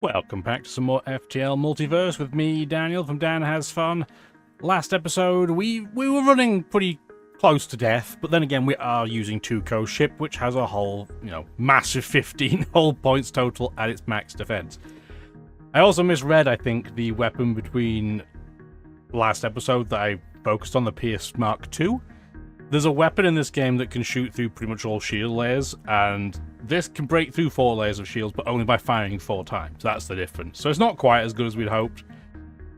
Welcome back to some more FTL Multiverse with me, Daniel, from Dan Has Fun. Last episode, we were running pretty close to death, but then again, we are using Tuco's ship, which has a whole, massive 15 hull points total at its max defense. I also misread, I think, the weapon between last episode that I focused on, the Pierce Mark II. There's a weapon in this game that can shoot through pretty much all shield layers, and this can break through 4 layers of shields, but only by firing 4 times. That's the difference. So it's not quite as good as we'd hoped.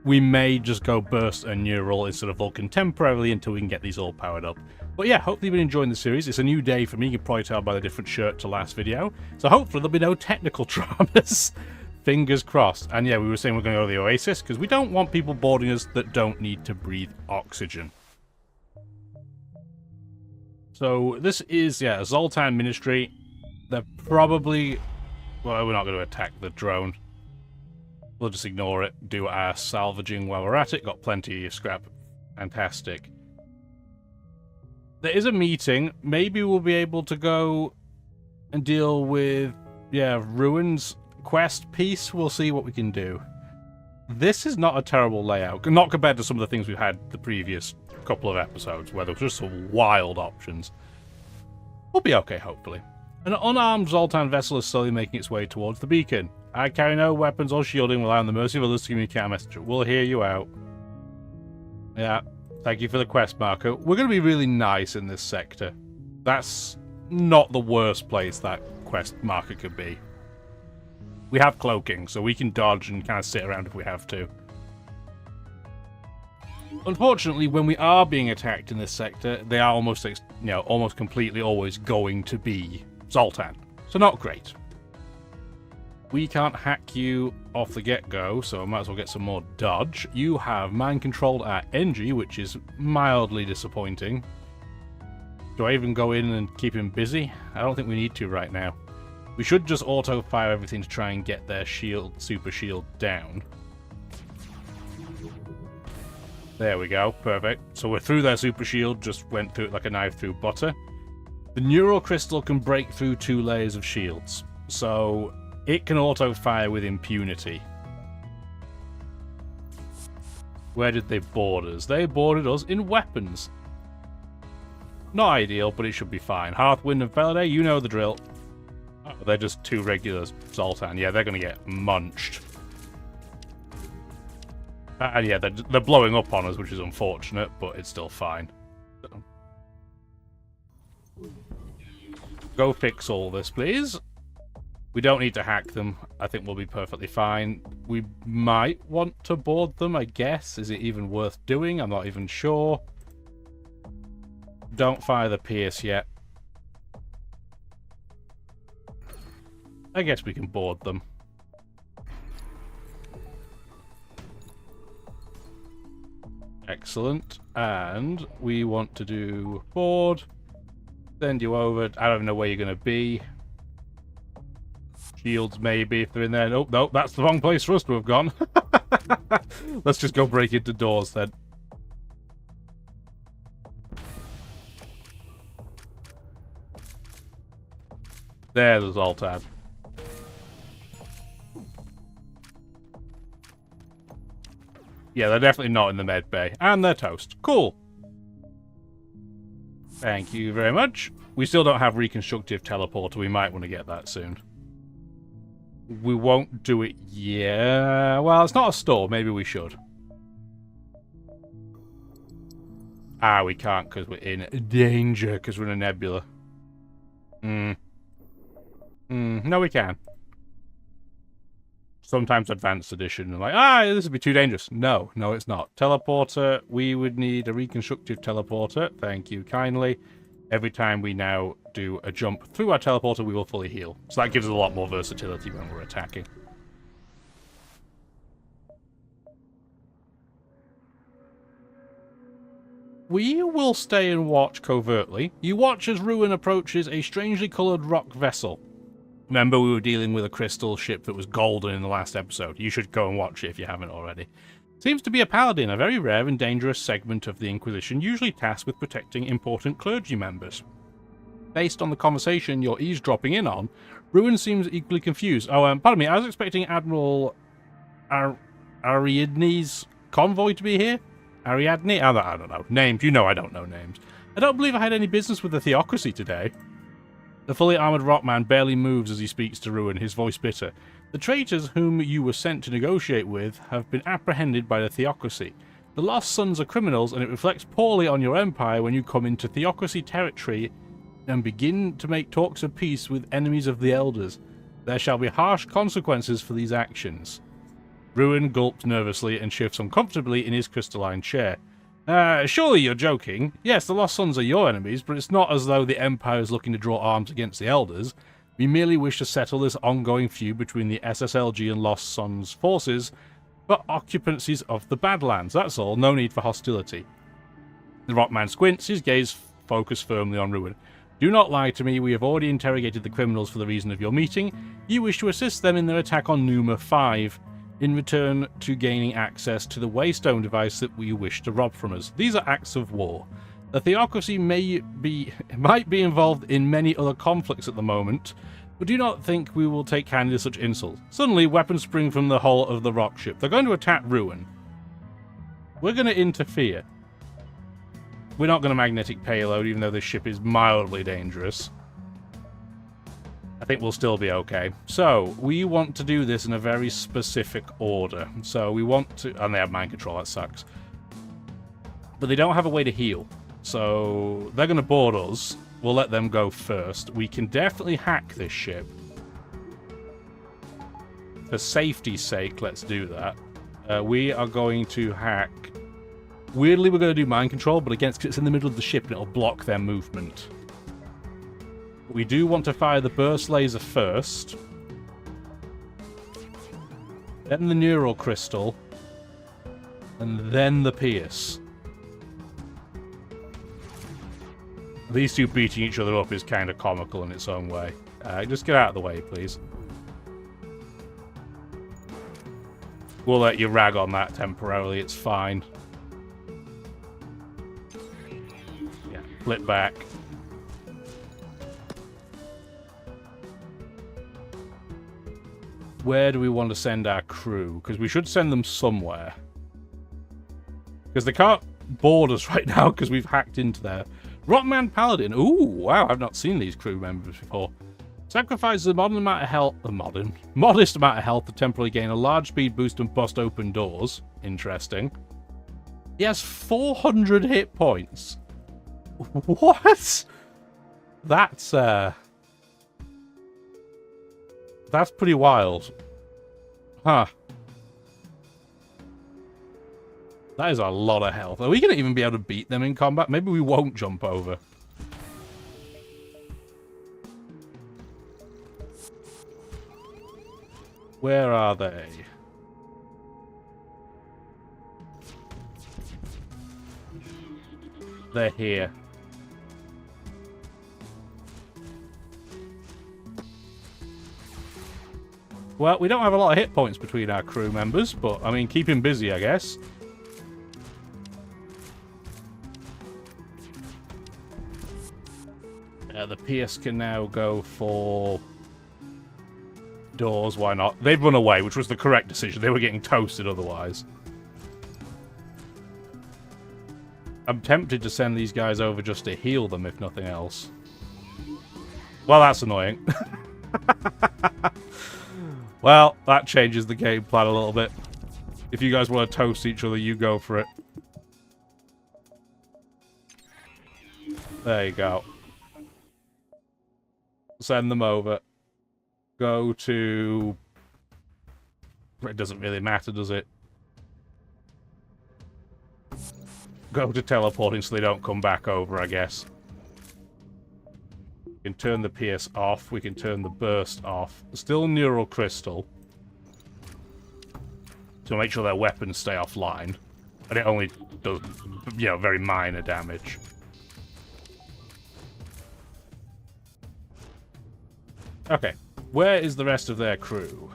We may just go burst and neural instead of Vulcan temporarily until we can get these all powered up. But yeah, hopefully you've been enjoying the series. It's a new day for me. You can probably tell by the different shirt to last video. So hopefully there'll be no technical traumas. Fingers crossed. And yeah, we were saying we're going to go to the Oasis, because we don't want people boarding us that don't need to breathe oxygen. So this is, a Zoltan Ministry. They're probably... Well, we're not going to attack the drone. We'll just ignore it, do our salvaging while we're at it. Got plenty of scrap. Fantastic. There is a meeting. Maybe we'll be able to go and deal with, Ruins quest piece. We'll see what we can do. This is not a terrible layout. Not compared to some of the things we've had the previous couple of episodes, where there was just some wild options. We'll be okay, hopefully. An unarmed Zoltan vessel is slowly making its way towards the beacon. I carry no weapons or shielding, rely on the mercy of others to communicate our message. We'll hear you out. Yeah, thank you for the quest marker. We're going to be really nice in this sector. That's not the worst place that quest marker could be. We have cloaking, so we can dodge and kind of sit around if we have to. Unfortunately, when we are being attacked in this sector, they are almost completely always going to be Zoltan. So not great. We can't hack you off the get-go, so I might as well get some more dodge. You have mind-controlled our NG, which is mildly disappointing. Do I even go in and keep him busy? I don't think we need to right now. We should just auto-fire everything to try and get their super shield down. There we go, perfect. So we're through their super shield, just went through it like a knife through butter. The neural crystal can break through 2 layers of shields, so it can auto-fire with impunity. Where did they board us? They boarded us in weapons. Not ideal, but it should be fine. Hearthwind and Faraday, you know the drill. Oh, they're just 2 regular Zoltan. Yeah, they're going to get munched. And yeah, they're blowing up on us, which is unfortunate, but it's still fine. Go fix all this, please. We don't need to hack them. I think we'll be perfectly fine. We might want to board them, I guess. Is it even worth doing? I'm not even sure. Don't fire the Pierce yet. I guess we can board them. Excellent. And we want to do board. Send you over. I don't know where you're going to be. Shields, maybe, if they're in there. Nope, nope, that's the wrong place for us to have gone. Let's just go break into doors then. There's Zoltan. Yeah, they're definitely not in the med bay. And they're toast. Cool. Thank you very much. We still don't have reconstructive teleporter. We might want to get that soon. We won't do it yet. Well, it's not a store. Maybe we should. Ah, we can't because we're in danger because we're in a nebula. No, we can. Sometimes Advanced Edition, like, this would be too dangerous. No, it's not. Teleporter, we would need a reconstructive teleporter. Thank you kindly. Every time we now do a jump through our teleporter, we will fully heal. So that gives us a lot more versatility when we're attacking. We will stay and watch covertly. You watch as Ruin approaches a strangely coloured rock vessel. Remember, we were dealing with a crystal ship that was golden in the last episode. You should go and watch it if you haven't already. Seems to be a paladin, a very rare and dangerous segment of the Inquisition, usually tasked with protecting important clergy members. Based on the conversation you're eavesdropping in on, Ruin seems equally confused. Oh, pardon me, I was expecting Admiral Ariadne's convoy to be here? Ariadne? I don't know. Names. You know I don't know names. I don't believe I had any business with the Theocracy today. The fully armoured Rockman barely moves as he speaks to Ruin, his voice bitter. The traitors whom you were sent to negotiate with have been apprehended by the Theocracy. The Lost Sons are criminals, and it reflects poorly on your empire when you come into Theocracy territory and begin to make talks of peace with enemies of the Elders. There shall be harsh consequences for these actions. Ruin gulped nervously and shifts uncomfortably in his crystalline chair. Surely you're joking. Yes, the Lost Sons are your enemies, but it's not as though the Empire is looking to draw arms against the Elders. We merely wish to settle this ongoing feud between the SSLG and Lost Sons forces for occupancies of the Badlands. That's all. No need for hostility. The Rockman squints, his gaze focused firmly on Ruin. Do not lie to me. We have already interrogated the criminals for the reason of your meeting. You wish to assist them in their attack on Numa 5. In return to gaining access to the Waystone device that we wish to rob from us. These are acts of war. The Theocracy might be involved in many other conflicts at the moment, but do not think we will take kindly to such insults. Suddenly, weapons spring from the hull of the rock ship. They're going to attack Ruin. We're going to interfere. We're not going to magnetic payload, even though this ship is mildly dangerous. I think we'll still be okay. So, we want to do this in a very specific order. So, we want to... And they have mind control, that sucks. But they don't have a way to heal. So, they're going to board us. We'll let them go first. We can definitely hack this ship. For safety's sake, let's do that. We are going to hack... Weirdly, we're going to do mind control, but again, it's in the middle of the ship and it'll block their movement. We do want to fire the burst laser first. Then the neural crystal. And then the pierce. These two beating each other up is kind of comical in its own way. Just get out of the way, please. We'll let you rag on that temporarily, it's fine. Yeah, flip back. Where do we want to send our crew? Because we should send them somewhere. Because they can't board us right now because we've hacked into there. Rockman Paladin. Ooh, wow, I've not seen these crew members before. Sacrifices a modest amount of health to temporarily gain a large speed boost and bust open doors. Interesting. He has 400 hit points. What? That's pretty wild. Huh. That is a lot of health. Are we going to even be able to beat them in combat? Maybe we won't jump over. Where are they? They're here. Well, we don't have a lot of hit points between our crew members, but, I mean, keep him busy, I guess. The Pierce can now go for doors, why not? They've run away, which was the correct decision. They were getting toasted otherwise. I'm tempted to send these guys over just to heal them, if nothing else. Well, that's annoying. Well, that changes the game plan a little bit. If you guys want to toast each other, you go for it. There you go. Send them over. Go to... It doesn't really matter, does it? Go to teleporting so they don't come back over, I guess. We can turn the pierce off. We can turn the burst off. Still neural crystal. To make sure their weapons stay offline. But it only does, you know, very minor damage. Okay. Where is the rest of their crew?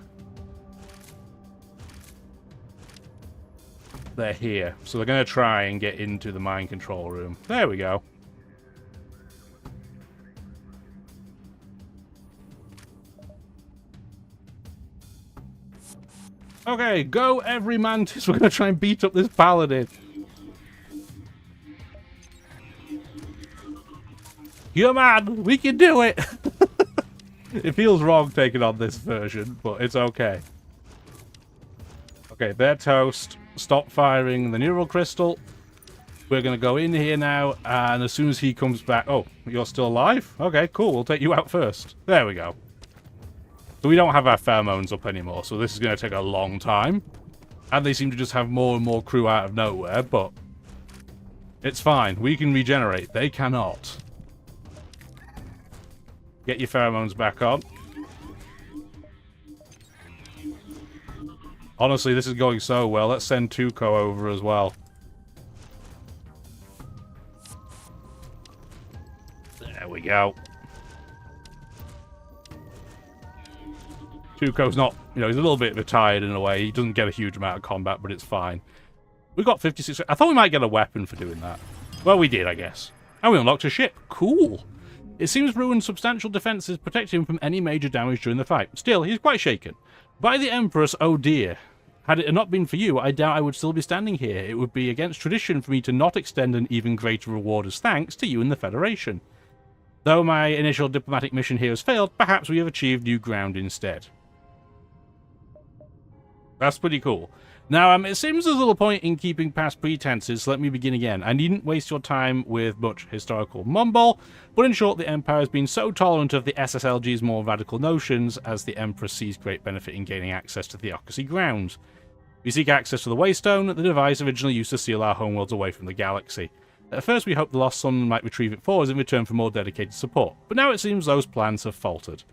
They're here. So they're going to try and get into the mind control room. There we go. Okay, go every mantis. We're going to try and beat up this paladin. You're man. We can do it. It feels wrong taking on this version, but it's okay. Okay, they're toast. Stop firing the neural crystal. We're going to go in here now, and as soon as he comes back... Oh, you're still alive? Okay, cool. We'll take you out first. There we go. So we don't have our pheromones up anymore, so this is going to take a long time. And they seem to just have more and more crew out of nowhere, but... It's fine. We can regenerate. They cannot. Get your pheromones back on. Honestly, this is going so well. Let's send Tuco over as well. There we go. Tuco's not, you know, he's a little bit retired in a way. He doesn't get a huge amount of combat, but it's fine. We got 56. I thought we might get a weapon for doing that. Well, we did, I guess. And we unlocked a ship. Cool. It seems Ruin's substantial defenses protect him from any major damage during the fight. Still, he's quite shaken. By the Empress, oh dear. Had it not been for you, I doubt I would still be standing here. It would be against tradition for me to not extend an even greater reward as thanks to you and the Federation. Though my initial diplomatic mission here has failed, perhaps we have achieved new ground instead. That's pretty cool. Now, it seems there's little point in keeping past pretenses, so let me begin again. I needn't waste your time with much historical mumble, but in short, the Empire has been so tolerant of the SSLG's more radical notions, as the Emperor sees great benefit in gaining access to Theocracy grounds. We seek access to the Waystone, the device originally used to seal our homeworlds away from the galaxy. At first we hoped the Lost Sun might retrieve it for us in return for more dedicated support, but now it seems those plans have faltered.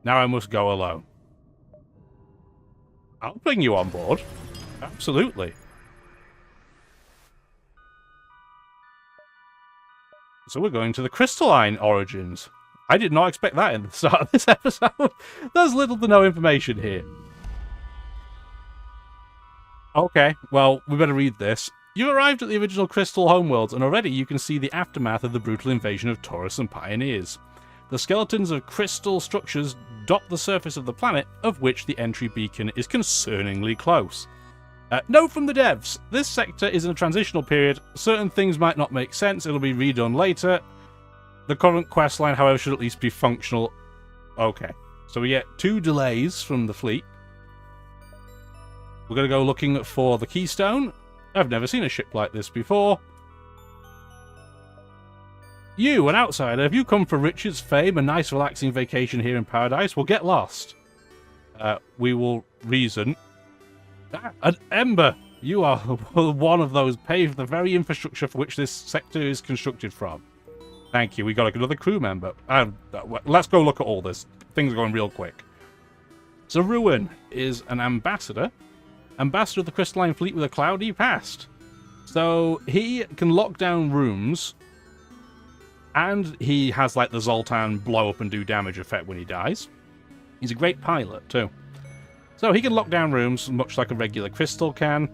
Now I must go alone. I'll bring you on board. Absolutely. So we're going to the crystalline origins. I did not expect that in the start of this episode. There's little to no information here. Okay, well, we better read this. You arrived at the original Crystal homeworlds, and already you can see the aftermath of the brutal invasion of Taurus and Pioneers. The skeletons of crystal structures dot the surface of the planet, of which the entry beacon is concerningly close. Note from the devs, this sector is in a transitional period. Certain things might not make sense, it'll be redone later. The current questline, however, should at least be functional. Okay, so we get 2 delays from the fleet. We're going to go looking for the Keystone. I've never seen a ship like this before. You, an outsider, have you come for riches, fame, a nice relaxing vacation here in paradise? Well, get lost. We will reason. An Ember! You are one of those paved the very infrastructure for which this sector is constructed from. Thank you. We got another crew member. Let's go look at all this. Things are going real quick. So Ruin is an ambassador. Ambassador of the Crystalline Fleet with a cloudy past. So he can lock down rooms. And he has like the Zoltan blow up and do damage effect when he dies. He's a great pilot too. So he can lock down rooms, much like a regular crystal can.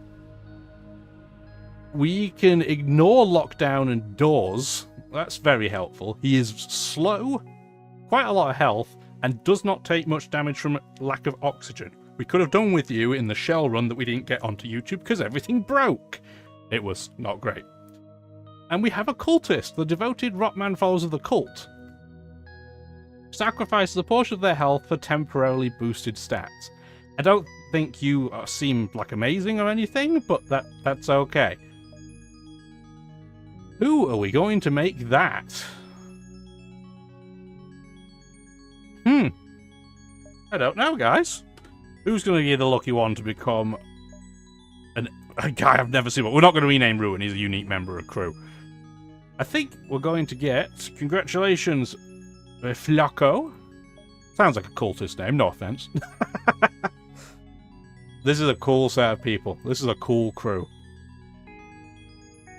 We can ignore lockdown and doors. That's very helpful. He is slow, quite a lot of health, and does not take much damage from lack of oxygen. We could have done with you in the shell run that we didn't get onto YouTube because everything broke. It was not great. And we have a cultist, the devoted Rotman followers of the cult. Sacrifices a portion of their health for temporarily boosted stats. I don't think you seem like amazing or anything, but that's okay. Who are we going to make that? I don't know, guys. Who's going to be the lucky one to become a guy I've never seen? But we're not going to rename Ruin. He's a unique member of crew. I think we're going to get, congratulations, Flaco. Sounds like a cultist name, no offense. This is a cool set of people. This is a cool crew.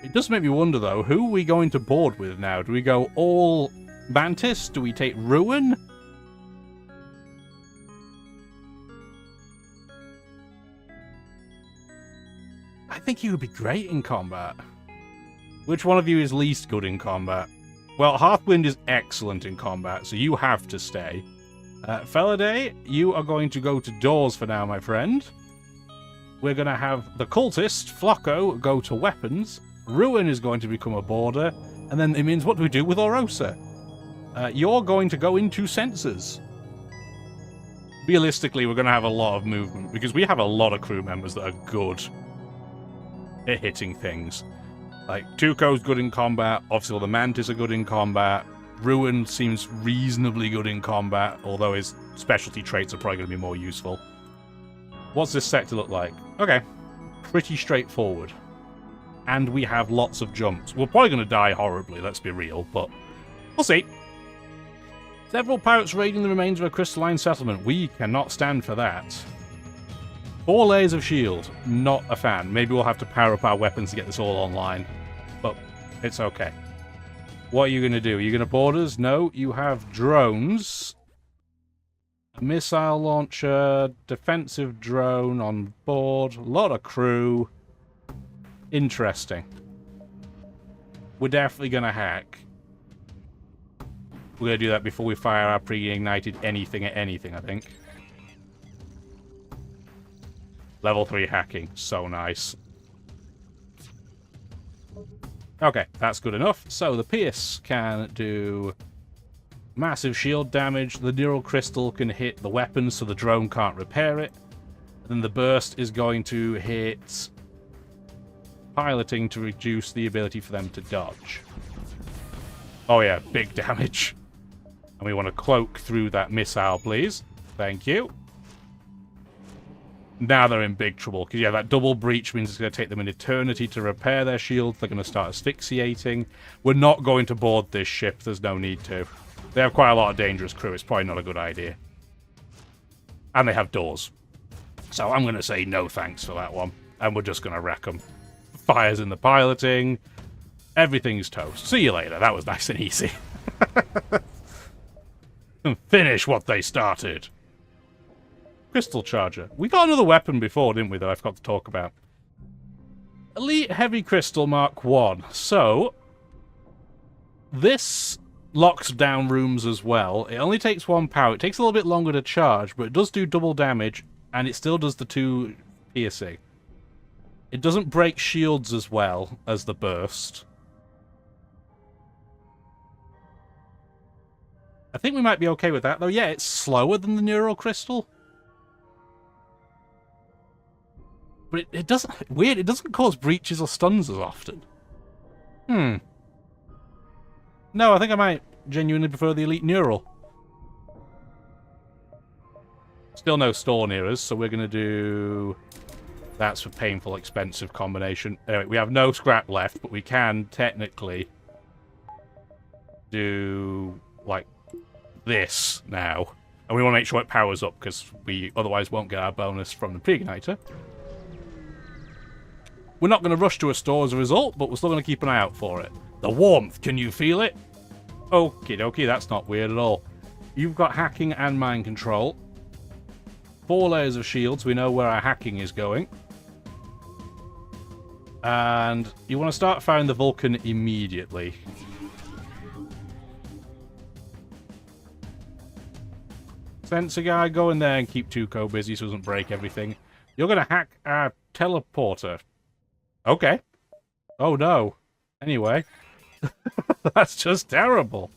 It does make me wonder, though, who are we going to board with now? Do we go all Mantis? Do we take Ruin? I think he would be great in combat. Which one of you is least good in combat? Well, Hearthwind is excellent in combat, so you have to stay. Faraday, you are going to go to doors for now, my friend. we're going to have the cultist, Flocko, go to weapons. Ruin is going to become a border. And then it means, what do we do with Orosa? You're going to go into sensors. Realistically, we're going to have a lot of movement, because we have a lot of crew members that are good at hitting things. Like, Tuco's good in combat, obviously all the Mantis are good in combat, Ruin seems reasonably good in combat, although his specialty traits are probably going to be more useful. What's this sector look like? Okay, pretty straightforward. And we have lots of jumps. We're probably going to die horribly, let's be real, but we'll see. Several pirates raiding the remains of a crystalline settlement. We cannot stand for that. 4 layers of shield. Not a fan. Maybe we'll have to power up our weapons to get this all online. But it's okay. What are you going to do? Are you going to board us? No, you have drones. A missile launcher. Defensive drone on board. A lot of crew. Interesting. We're definitely going to hack. We're going to do that before we fire our pre-ignited anything at anything, I think. Level 3 hacking. So nice. Okay, that's good enough. So the Pierce can do massive shield damage. The Neural Crystal can hit the weapons so the drone can't repair it. And then the Burst is going to hit piloting to reduce the ability for them to dodge. Oh yeah, big damage. And we want to cloak through that missile, please. Thank you. Now they're in big trouble, because yeah, that double breach means it's going to take them an eternity to repair their shields. They're going to start asphyxiating. We're not going to board this ship. There's no need to. They have quite a lot of dangerous crew. It's probably not a good idea. And they have doors. So I'm going to say no thanks for that one. And we're just going to wreck them. Fires in the piloting. Everything's toast. See you later. That was nice and easy. And finish what they started. Crystal Charger. We got another weapon before, didn't we, that I forgot to talk about. Elite Heavy Crystal Mark 1. So, this locks down rooms as well. It only takes 1 power. It takes a little bit longer to charge, but it does do double damage, and it still does the 2 piercing. It doesn't break shields as well as the burst. I think we might be okay with that, though. Yeah, it's slower than the Neural Crystal. But it doesn't... Weird, it doesn't cause breaches or stuns as often. No, I think I might genuinely prefer the Elite Neural. Still no store near us, so we're going to do... That's a painful, expensive combination. Anyway, we have no scrap left, but we can technically do, like, this now. And we want to make sure it powers up, because we otherwise won't get our bonus from the pre-igniter. We're not going to rush to a store as a result, but we're still going to keep an eye out for it. The warmth, can you feel it? Okie dokie, that's not weird at all. You've got hacking and mind control. 4 layers of shields, we know where our hacking is going. And you want to start firing the Vulcan immediately. Sensor guy, go in there and keep Tuco busy so he doesn't break everything. You're going to hack our teleporter. Okay. Oh no. Anyway. That's just terrible.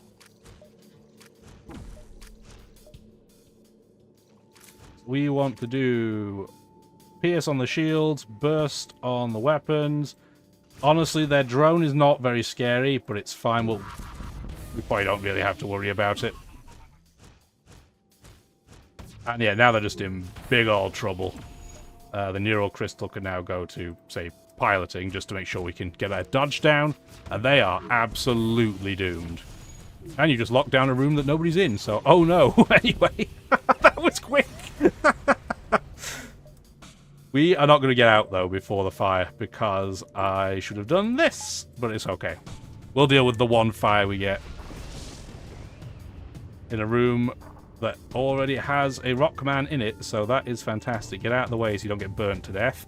We want to do pierce on the shields, burst on the weapons. Honestly, their drone is not very scary, but it's fine. We probably don't really have to worry about it. And yeah, now they're just in big old trouble. The Neural Crystal can now go to, say, piloting, just to make sure we can get our dodge down. And they are absolutely doomed. And you just locked down a room that nobody's in, so... Oh no! Anyway, that was quick! We are not going to get out, though, before the fire, because I should have done this, but it's okay. We'll deal with the 1 fire we get. In a room that already has a Rockman in it, so that is fantastic. Get out of the way so you don't get burnt to death.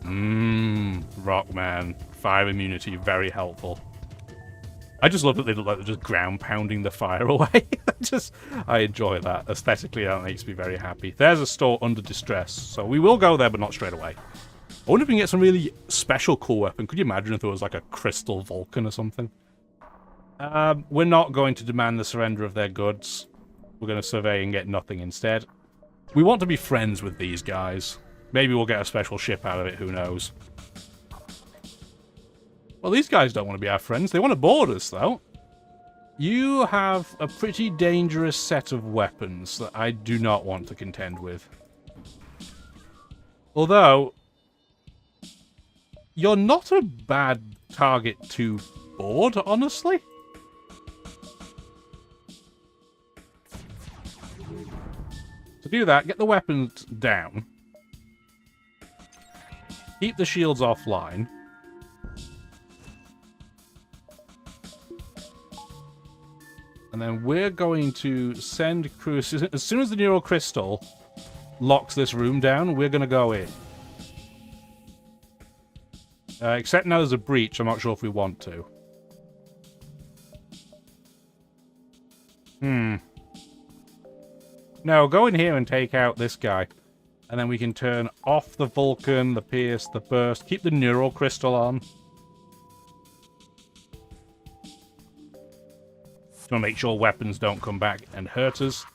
Rockman. Fire immunity, very helpful. I just love that they look like they're just ground pounding the fire away. I enjoy that. Aesthetically, that makes me very happy. There's a store under distress, so we will go there, but not straight away. I wonder if we can get some really special cool weapon. Could you imagine if there was like a crystal Vulcan or something? We're not going to demand the surrender of their goods. We're going to survey and get nothing instead. We want to be friends with these guys. Maybe we'll get a special ship out of it, who knows. Well, these guys don't want to be our friends. They want to board us, though. You have a pretty dangerous set of weapons that I do not want to contend with. Although, you're not a bad target to board, honestly. To do that, get the weapons down. Keep the shields offline. And then we're going to send crew... As soon as the neural crystal locks this room down, we're going to go in. Except now there's a breach, I'm not sure if we want to. No, go in here and take out this guy. And then we can turn off the Vulcan, the Pierce, the Burst. Keep the neural crystal on. Just want to make sure weapons don't come back and hurt us.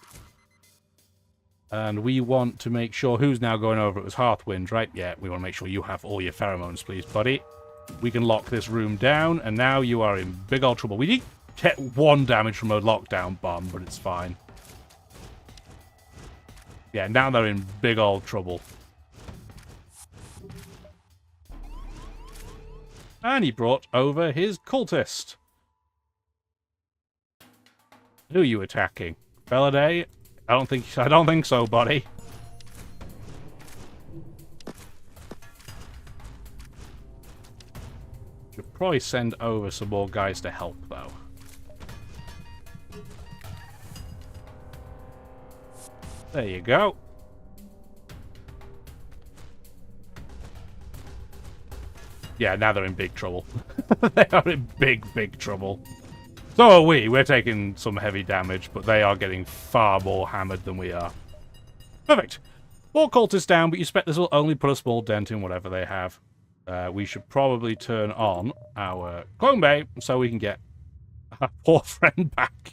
And we want to make sure... Who's now going over? It was Hearthwind, right? Yeah, we want to make sure you have all your pheromones, please, buddy. We can lock this room down, and now you are in big old trouble. We did get 1 damage from a lockdown bomb, but it's fine. Yeah, now they're in big old trouble. And he brought over his cultist. Who are you attacking? Belladay? I don't think so, buddy. Should probably send over some more guys to help, though. There you go. Yeah, now they're in big trouble. They are in big trouble. So are we. We're taking some heavy damage, but they are getting far more hammered than we are. Perfect. 4 cultists down, but you expect this will only put a small dent in whatever they have. We should probably turn on our clone bay so we can get our poor friend back.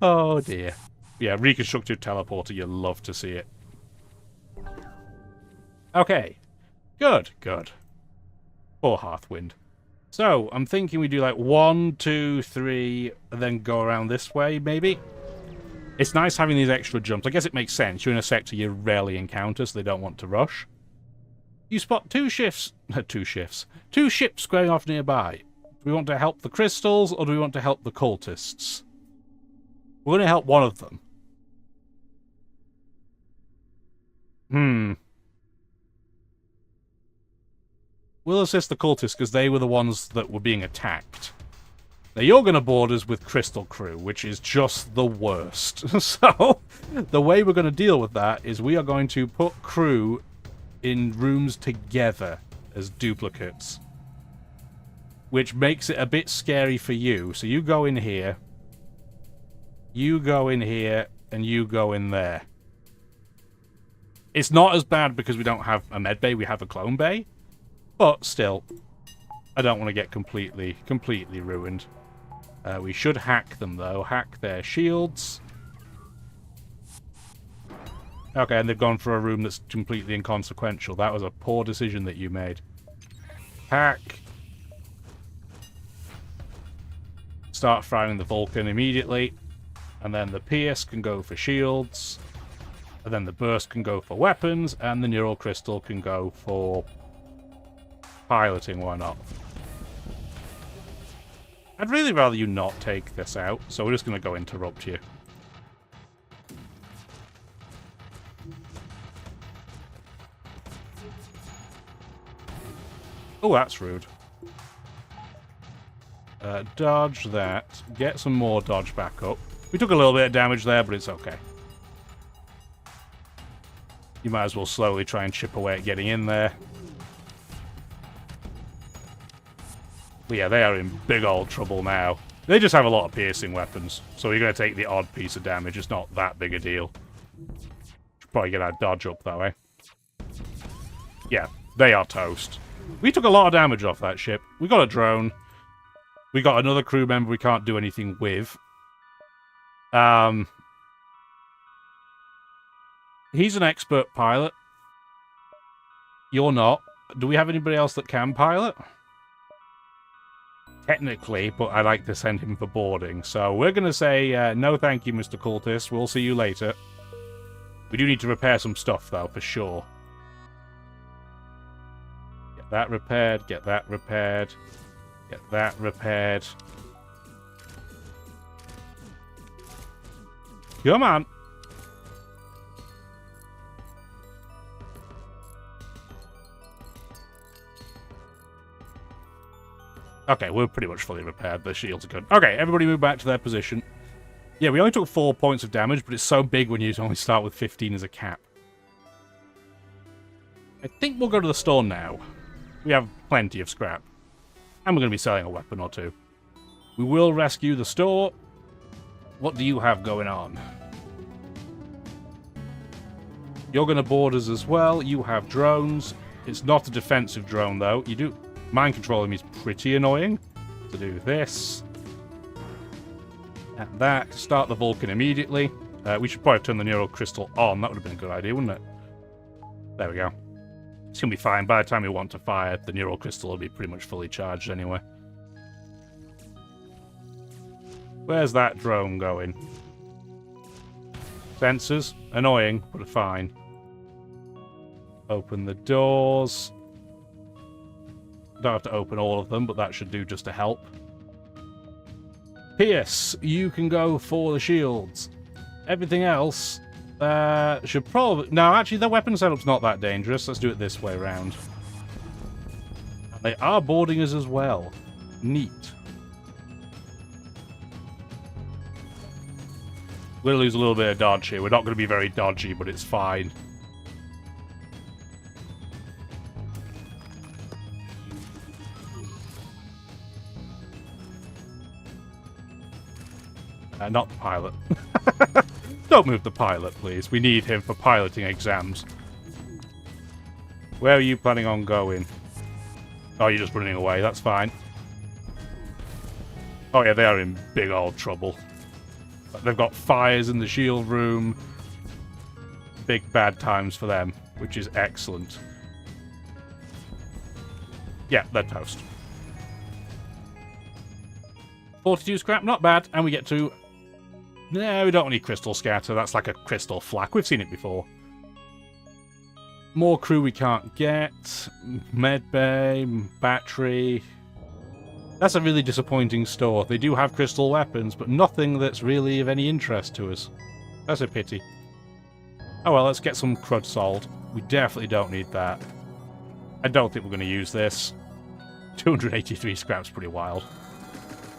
Oh dear. Yeah, reconstructive teleporter, you love to see it. Okay. Good, good. Poor Hearthwind. So, I'm thinking we do like 1, 2, 3, and then go around this way, maybe? It's nice having these extra jumps. I guess it makes sense. You're in a sector you rarely encounter, so they don't want to rush. You spot 2 ships going off nearby. Do we want to help the crystals, or do we want to help the cultists? We're going to help one of them. We'll assist the cultists because they were the ones that were being attacked. Now you're going to board us with Crystal Crew, which is just the worst. So, the way we're going to deal with that is we are going to put crew in rooms together as duplicates. Which makes it a bit scary for you. So you go in here, you go in here, and you go in there. It's not as bad because we don't have a med bay, we have a clone bay. But still, I don't want to get completely ruined. We should hack them, though. Hack their shields. Okay, and they've gone for a room that's completely inconsequential. That was a poor decision that you made. Hack. Start firing the Vulcan immediately. And then the Pierce can go for shields. And then the Burst can go for weapons. And the Neural Crystal can go for... piloting, why not? I'd really rather you not take this out, so we're just going to go interrupt you. Oh, that's rude. Dodge that. Get some more dodge back up. We took a little bit of damage there, but it's okay. You might as well slowly try and chip away at getting in there. But yeah, they are in big old trouble now. They just have a lot of piercing weapons, so you're going to take the odd piece of damage. It's not that big a deal. Should probably get our dodge up that way. Yeah, they are toast. We took a lot of damage off that ship. We got a drone. We got another crew member we can't do anything with. He's an expert pilot. You're not. Do we have anybody else that can pilot? Technically, but I like to send him for boarding. So we're going to say, no thank you, Mr. Cultist. We'll see you later. We do need to repair some stuff, though, for sure. Get that repaired, get that repaired, get that repaired. Come on! Okay, we're pretty much fully repaired. The shields are good. Okay, everybody move back to their position. Yeah, we only took 4 points of damage, but it's so big when you only start with 15 as a cap. I think we'll go to the store now. We have plenty of scrap. And we're going to be selling a weapon or two. We will rescue the store. What do you have going on? You're going to board us as well. You have drones. It's not a defensive drone, though. You do... Mind controlling me is pretty annoying. To do this. And that. Start the Vulcan immediately. We should probably turn the neural crystal on. That would have been a good idea, wouldn't it? There we go. It's going to be fine. By the time we want to fire, the neural crystal will be pretty much fully charged anyway. Where's that drone going? Sensors. Annoying, but fine. Open the doors. Don't have to open all of them, but that should do just to help. Pierce, you can go for the shields. Everything else should probably... No, actually, the weapon setup's not that dangerous. Let's do it this way around. They are boarding us as well. Neat. We're going to lose a little bit of dodge here. We're not going to be very dodgy, but it's fine. Not the pilot. Don't move the pilot, please. We need him for piloting exams. Where are you planning on going? Oh, you're just running away. That's fine. Oh, yeah, they are in big old trouble. They've got fires in the shield room. Big bad times for them, which is excellent. Yeah, they're toast. 42 scrap, not bad. And we get to... No, we don't need crystal scatter. That's like a crystal flak. We've seen it before. More crew we can't get. Medbay, battery. That's a really disappointing store. They do have crystal weapons, but nothing that's really of any interest to us. That's a pity. Oh well, let's get some crud sold. We definitely don't need that. I don't think we're going to use this. 283 scrap's pretty wild.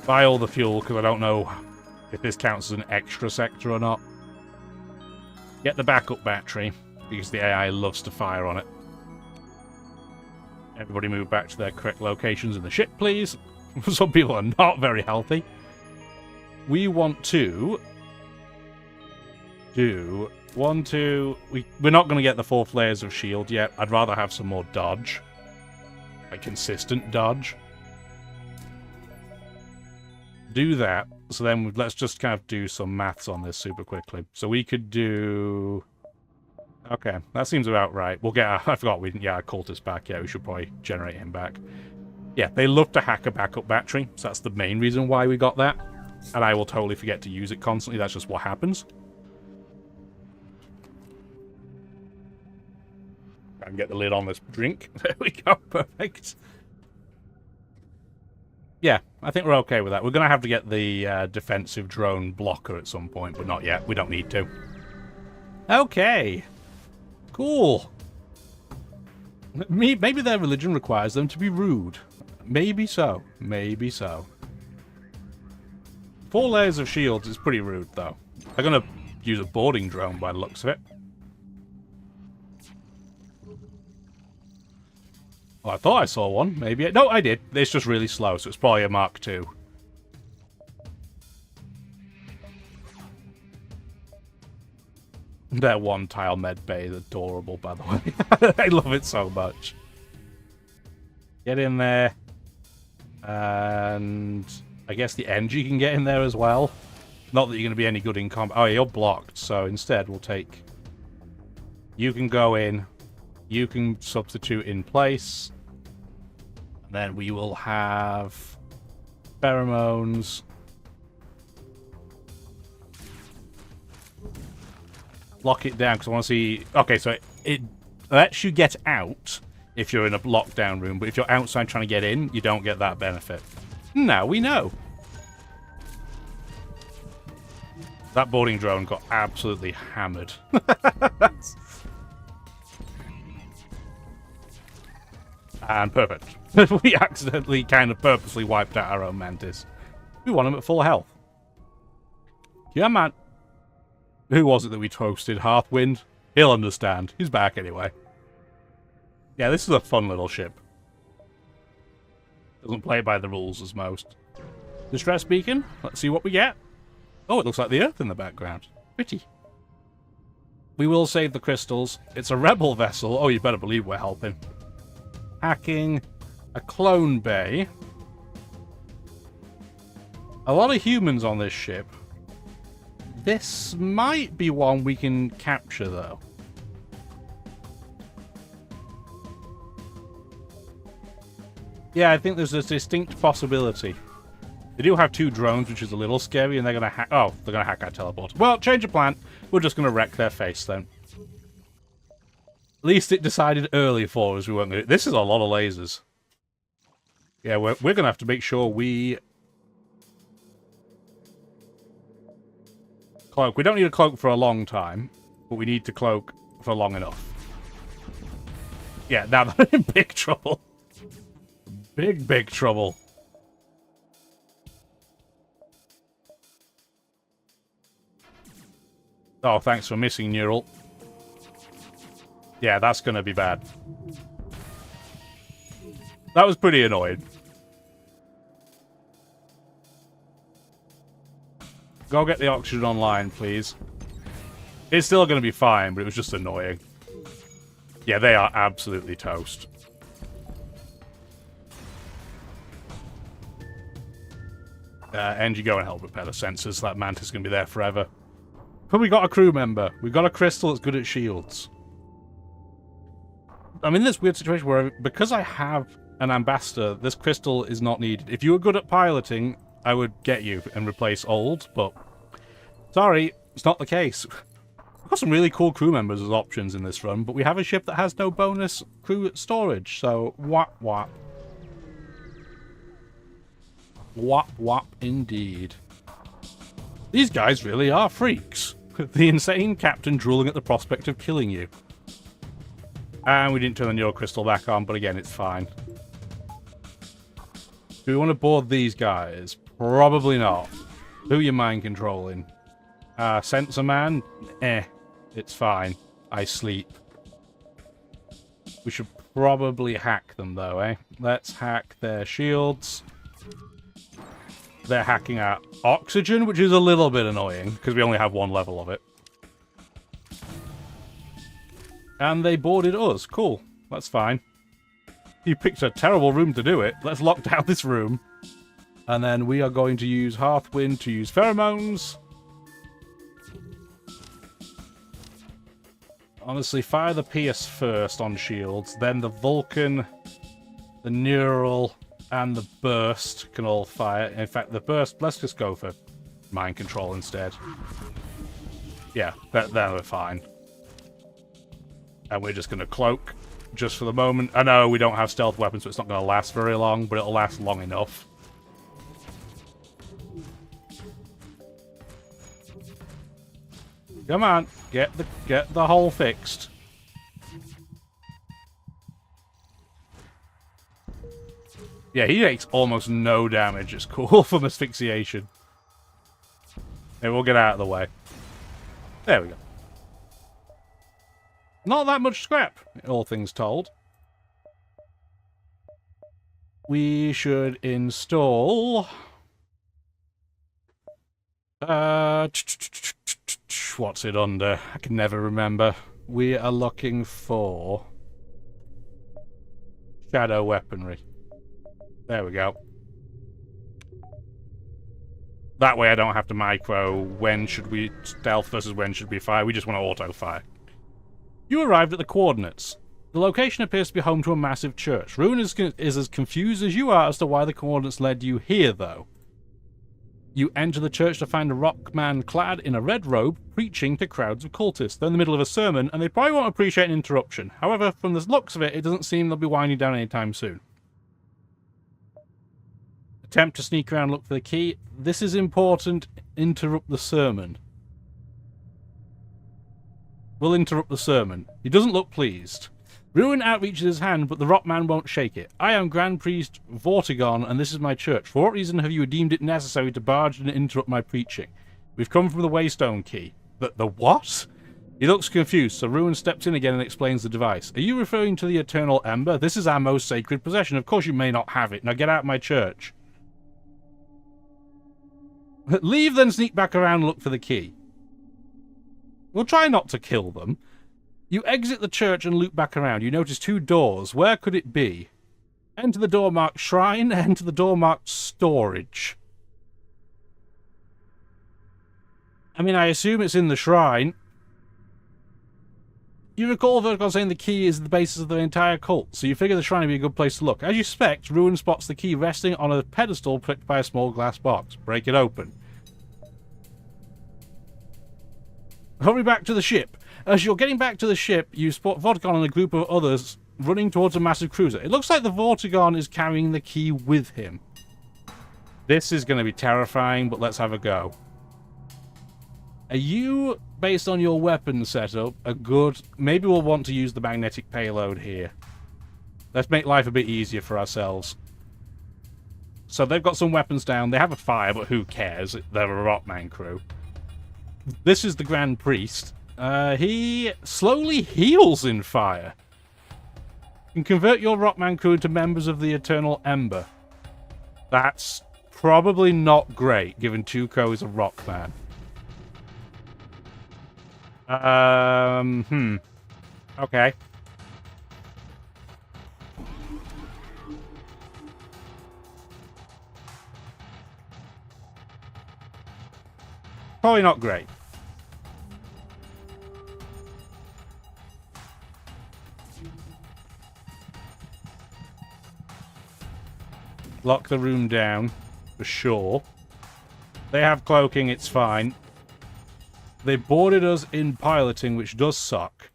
Buy all the fuel, because I don't know if this counts as an extra sector or not. Get the backup battery, because the AI loves to fire on it. Everybody move back to their correct locations in the ship, please. Some people are not very healthy. We want to do 1, 2... We're not going to get the 4th layers of shield yet. I'd rather have some more dodge. Like consistent dodge. Do that. So then let's just kind of do some maths on this super quickly. So we could do... Okay, that seems about right. We'll get our... I forgot we didn't get our cultist back yet. We should probably generate him back. Yeah, they love to hack a backup battery. So that's the main reason why we got that. And I will totally forget to use it constantly. That's just what happens. I can get the lid on this drink. There we go. Perfect. Yeah, I think we're okay with that. We're going to have to get the defensive drone blocker at some point, but not yet. We don't need to. Okay. Cool. Maybe their religion requires them to be rude. Maybe so. Maybe so. 4 layers of shields is pretty rude, though. They're going to use a boarding drone by the looks of it. Oh, I thought I saw one. Maybe. No, I did. It's just really slow, so it's probably a Mark II. Their one-tile med bay is adorable, by the way. I love it so much. Get in there. And I guess the NG can get in there as well. Not that you're going to be any good in combat. Oh, you're blocked, so instead we'll take... You can go in. You can substitute in place. And then we will have... Pheromones... Lock it down, because I want to see... Okay, so it lets you get out if you're in a lockdown room, but if you're outside trying to get in, you don't get that benefit. Now we know. That boarding drone got absolutely hammered. And perfect. We accidentally kind of purposely wiped out our own mantis. We want him at full health. Yeah, man. Who was it that we toasted? Hearthwind? He'll understand. He's back anyway. Yeah, this is a fun little ship. Doesn't play by the rules as most. Distress beacon. Let's see what we get. Oh, it looks like the Earth in the background. Pretty. We will save the crystals. It's a rebel vessel. Oh, you better believe we're helping. Hacking. A clone bay. A lot of humans on this ship. This might be one we can capture, though. Yeah, I think there's a distinct possibility. They do have 2 drones, which is a little scary, and they're going to hack... Oh, they're going to hack our teleporter. Well, change of plan. We're just going to wreck their face, then. At least it decided early for us we weren't going to... This is a lot of lasers. Yeah, we're going to have to make sure we... Cloak. We don't need a cloak for a long time, but we need to cloak for long enough. Yeah, now they're in big trouble. Big trouble. Oh, thanks for missing, Neural. Yeah, that's going to be bad. That was pretty annoying. Go get the oxygen online, please. It's still going to be fine, but it was just annoying. Yeah, they are absolutely toast. And you go and help repair the sensors. That mantis is going to be there forever. But we got a crew member. We got a crystal that's good at shields. I'm in this weird situation where, because I have an ambassador, this crystal is not needed. If you were good at piloting, I would get you and replace old, but sorry, it's not the case. We've got some really cool crew members as options in this run, but we have a ship that has no bonus crew storage, so whop whop. Whop whop indeed. These guys really are freaks. The insane captain drooling at the prospect of killing you. And we didn't turn the neural crystal back on, but again, it's fine. Do we want to board these guys? Probably not. Who are you mind controlling? Sensor man? It's fine. I sleep. We should probably hack them though, eh? Let's hack their shields. They're hacking our oxygen, which is a little bit annoying, because we only have 1 level of it. And they boarded us. Cool. That's fine. You picked a terrible room to do it. Let's lock down this room. And then we are going to use Hearthwind to use pheromones. Honestly, fire the Pierce first on shields. Then the Vulcan, the Neural, and the Burst can all fire. In fact, the Burst, let's just go for mind control instead. Yeah, then we're fine. And we're just going to cloak just for the moment. I know we don't have stealth weapons, so it's not going to last very long, but it'll last long enough. Come on, get the hole fixed. Yeah, he takes almost no damage. It's cool from asphyxiation. Okay, we'll get out of the way. There we go. Not that much scrap, all things told. we should install... what's it under? I can never remember. We are looking for... shadow weaponry. There we go. That way I don't have to micro when should we stealth versus when should we fire. We just want to auto-fire. You arrived at the coordinates. The location appears to be home to a massive church. Ruin is as confused as you are as to why the coordinates led you here, though. You enter the church to find a rock man clad in a red robe preaching to crowds of cultists. They're in the middle of a sermon, and they probably won't appreciate an interruption. However, from the looks of it, it doesn't seem they'll be winding down anytime soon. Attempt to sneak around, look for the key. This is important. Interrupt the sermon. We'll interrupt the sermon. He doesn't look pleased. Ruin outreaches his hand, but the rock man won't shake it. I am Grand Priest Vortigern, and this is my church. For what reason have you deemed it necessary to barge and interrupt my preaching? We've come from the Waystone Key. The what? He looks confused, so Ruin steps in again and explains the device. Are you referring to the Eternal Ember? This is our most sacred possession. Of course you may not have it. Now get out of my church. Leave, then sneak back around and look for the key. We'll try not to kill them. You exit the church and loop back around. You notice 2 doors. Where could it be? Enter the door marked Shrine, enter the door marked Storage. I mean, I assume it's in the Shrine. You recall Vertical saying the key is the basis of the entire cult, so you figure the Shrine would be a good place to look. As you suspect, Ruin spots the key resting on a pedestal pricked by a small glass box. Break it open. Hurry back to the ship. As you're getting back to the ship, you spot Vortigern and a group of others running towards a massive cruiser. It looks like the Vortigern is carrying the key with him. This is going to be terrifying, but let's have a go. Are you, based on your weapon setup, a good... Maybe we'll want to use the magnetic payload here. Let's make life a bit easier for ourselves. So they've got some weapons down. They have a fire, but who cares? They're a Rockman crew. This is the Grand Priest. He slowly heals in fire. You can convert your Rockman crew into members of the Eternal Ember. That's probably not great, given Tuco is a Rockman. Okay. Probably not great. Lock the room down, for sure. They have cloaking, it's fine. They boarded us in piloting, which does suck.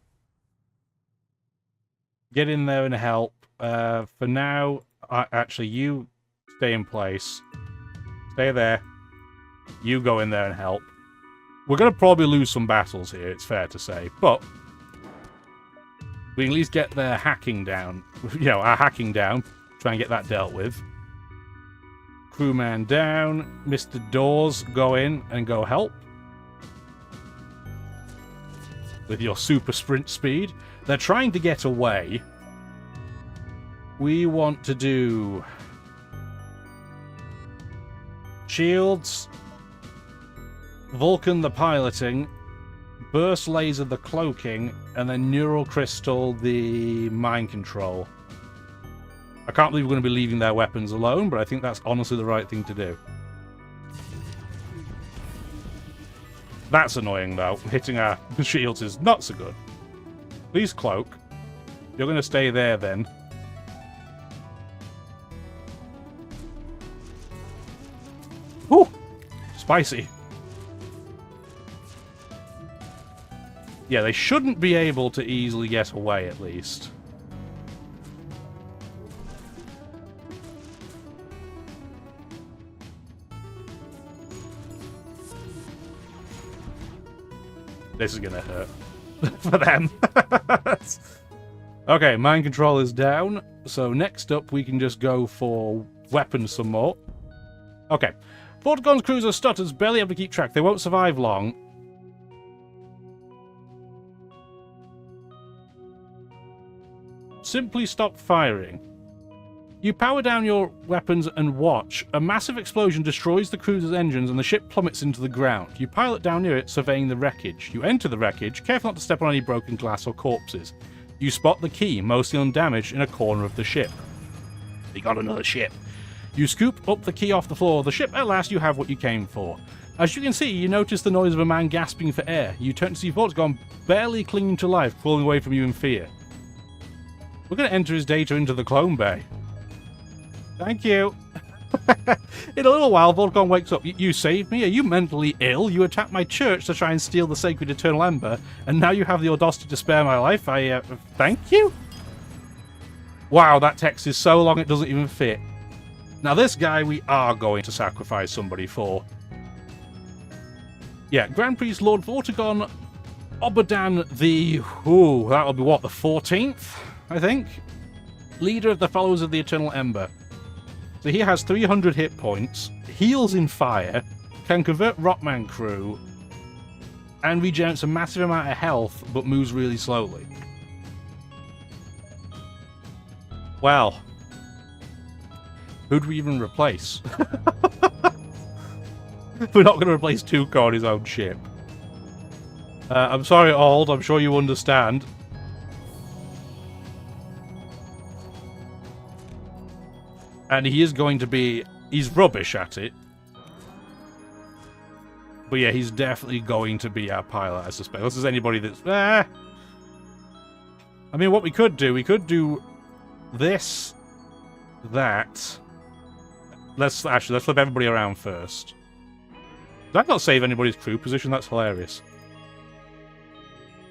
Get in there and help. For now, actually, you stay in place. Stay there. You go in there and help. We're going to probably lose some battles here, it's fair to say. But we can at least get their hacking down. You know, our hacking down. Try and get that dealt with. Crewman down. Mr. Doors, go in and go help. With your super sprint speed. They're trying to get away. We want to do... Shields. Vulcan the piloting. Burst laser the cloaking. And then Neural Crystal the mind control. I can't believe we're going to be leaving their weapons alone, but I think that's honestly the right thing to do. That's annoying, though. Hitting our shields is not so good. Please cloak. You're going to stay there, then. Whew! Spicy. Yeah, they shouldn't be able to easily get away, at least. This is gonna hurt for them. Okay, mind control is down. So next up, we can just go for weapons some more. Okay. Vortigern's cruiser stutters, barely able to keep track. They won't survive long. Simply stop firing. You power down your weapons and watch. A massive explosion destroys the cruiser's engines and the ship plummets into the ground. You pilot down near it, surveying the wreckage. You enter the wreckage, careful not to step on any broken glass or corpses. You spot the key, mostly undamaged, in a corner of the ship. We got another ship. You scoop up the key off the floor of the ship. At last, you have what you came for. As you can see, you notice the noise of a man gasping for air. You turn to see Vortigern barely clinging to life, crawling away from you in fear. We're going to enter his data into the clone bay. Thank you. In a little while, Vortigern wakes up. You saved me? Are you mentally ill? You attacked my church to try and steal the sacred eternal ember, and now you have the audacity to spare my life? Thank you? Wow, that text is so long it doesn't even fit. Now this guy we are going to sacrifice somebody for. Yeah, Grand Priest Lord Vortigern Oberdan the... Ooh, that'll be what, the 14th, I think? Leader of the Followers of the Eternal Ember. So he has 300 hit points, heals in fire, can convert Rotman crew, and regenerates a massive amount of health, but moves really slowly. Well, who do we even replace? We're not going to replace Tuco on his own ship. I'm sorry, Ald, I'm sure you understand. And he is going to be... He's rubbish at it. But yeah, he's definitely going to be our pilot, I suspect. Unless there's anybody that's... I mean, what we could do this, that. Let's flip everybody around first. Did that not save anybody's crew position? That's hilarious.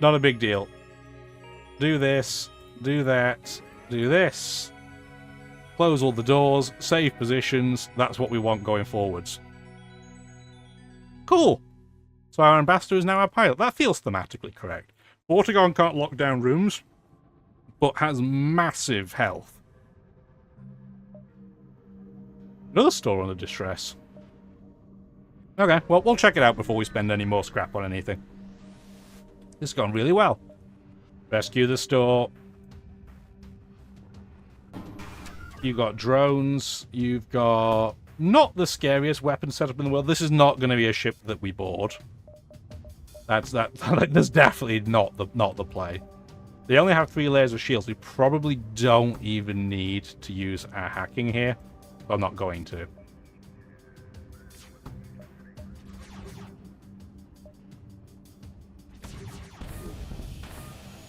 Not a big deal. Do this, do that, do this. Close all the doors, save positions. That's what we want going forwards. Cool. So our ambassador is now our pilot. That feels thematically correct. Vortigern can't lock down rooms, but has massive health. Another store under distress. Okay, well, we'll check it out before we spend any more scrap on anything. This has gone really well. Rescue the store. You've got drones. You've got not the scariest weapon setup in the world. This is not going to be a ship that we board. That's definitely not the play. They only have 3 layers of shields. We probably don't even need to use our hacking here. But I'm not going to.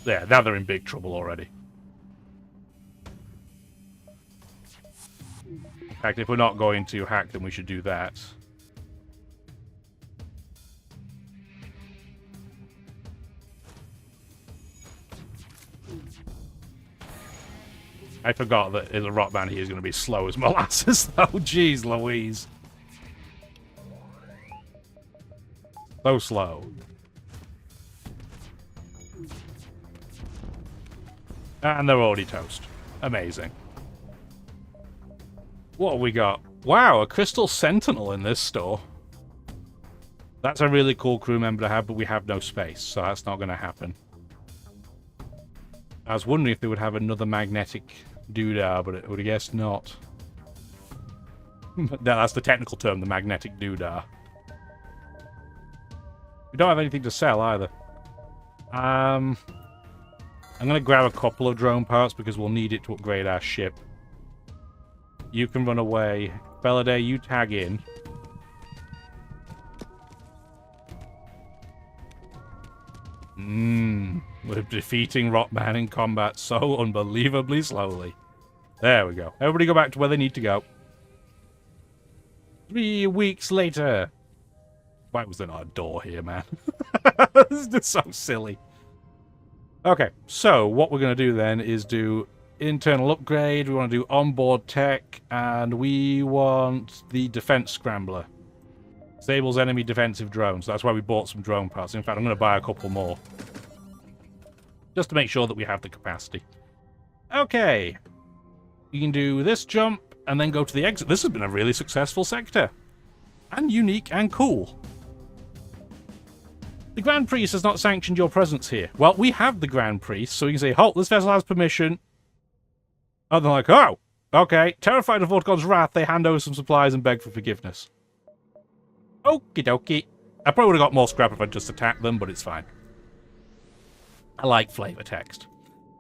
Yeah, now they're in big trouble already. In fact, if we're not going to hack them, we should do that. I forgot that as a Rotman he is going to be slow as molasses, though. Jeez Louise. So slow. And they're already toast. Amazing. What have we got? Wow, a Crystal Sentinel in this store. That's a really cool crew member to have, but we have no space, so that's not going to happen. I was wondering if they would have another magnetic doodah, but I would have guessed not. No, that's the technical term, the magnetic doodah. We don't have anything to sell either. I'm going to grab a couple of drone parts because we'll need it to upgrade our ship. You can run away. Feladay, you tag in. We're defeating Rotman in combat so unbelievably slowly. There we go. Everybody go back to where they need to go. 3 weeks later. Why was there not a door here, man? This is just so silly. Okay, so what we're going to do then is do internal upgrade, we want to do onboard tech, and we want the defense scrambler. Disables enemy defensive drones. That's why we bought some drone parts. In fact, I'm going to buy a couple more. Just to make sure that we have the capacity. Okay. You can do this jump, and then go to the exit. This has been a really successful sector. And unique and cool. The Grand Priest has not sanctioned your presence here. Well, we have the Grand Priest, so we can say, halt, this vessel has permission. And they're like, oh, Okay, terrified of Vortigon's wrath, they hand over some supplies and beg for forgiveness. Okie dokie. I probably would have got more scrap if I'd just attacked them, but it's fine. I like flavor text.